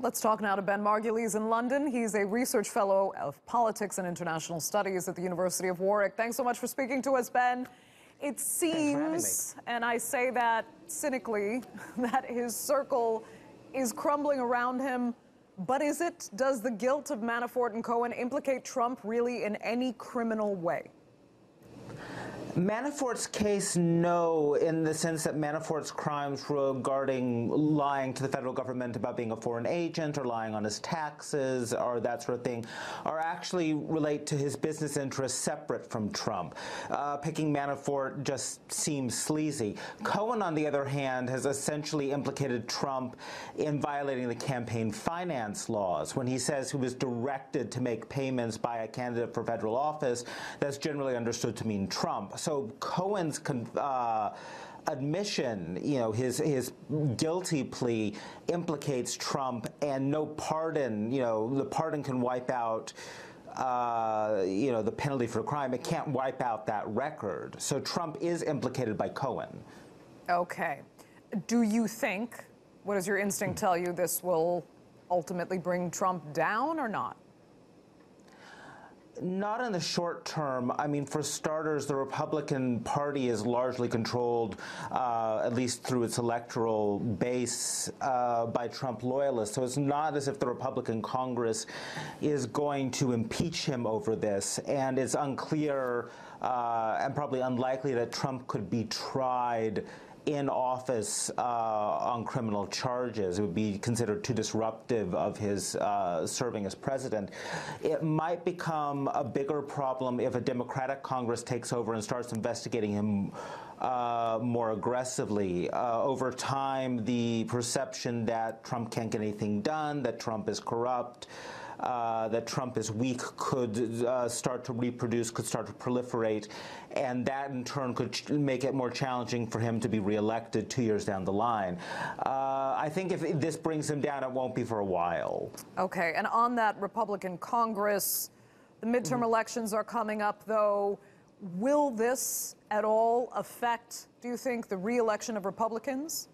Let's talk now to Ben Margulies in London. He's a research fellow of politics and international studies at the University of Warwick. Thanks so much for speaking to us, Ben. It seems, and I say that cynically, that his circle is crumbling around him. But does the guilt of Manafort and Cohen implicate Trump really in any criminal way? Manafort's case, no, in the sense that Manafort's crimes regarding lying to the federal government about being a foreign agent or lying on his taxes or that sort of thing are actually relate to his business interests separate from Trump. Picking Manafort just seems sleazy. Cohen, on the other hand, has essentially implicated Trump in violating the campaign finance laws. When he says he was directed to make payments by a candidate for federal office, that's generally understood to mean Trump. So Cohen's admission, his guilty plea implicates Trump, and no pardon, the pardon can wipe out, the penalty for a crime. It can't wipe out that record. So Trump is implicated by Cohen. Okay. Do you think, what does your instinct tell you, this will ultimately bring Trump down or not? Not in the short term. I mean, for starters, the Republican Party is largely controlled, at least through its electoral base, by Trump loyalists. So it's not as if the Republican Congress is going to impeach him over this. And it's unclear and probably unlikely that Trump could be tried in office on criminal charges. It would be considered too disruptive of his serving as president. It might become a bigger problem if a Democratic Congress takes over and starts investigating him more aggressively. Over time, the perception that Trump can't get anything done, that Trump is corrupt, that Trump is weak could start to reproduce, could start to proliferate, and that in turn could make it more challenging for him to be reelected 2 years down the line. I think if this brings him down, it won't be for a while. Okay, and on that Republican Congress, the midterm elections are coming up, though. Will this at all affect, do you think, the reelection of Republicans?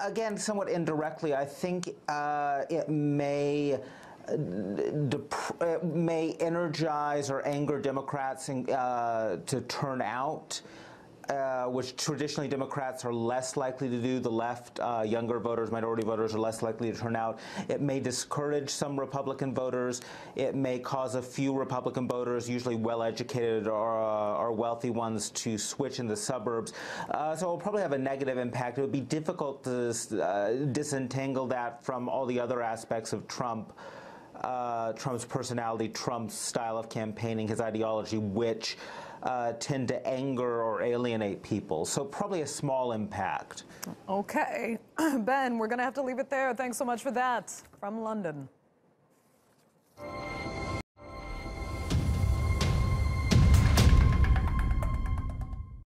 Again, somewhat indirectly, I think it may energize or anger Democrats to turn out, which traditionally Democrats are less likely to do. The left, younger voters, minority voters are less likely to turn out. It may discourage some Republican voters. It may cause a few Republican voters, usually well-educated or wealthy ones, to switch in the suburbs. So it will probably have a negative impact. It would be difficult to disentangle that from all the other aspects of Trump. Trump's personality, Trump's style of campaigning, his ideology, which tend to anger or alienate people. So probably a small impact. Okay. Ben, we're going to have to leave it there. Thanks so much for that. From London.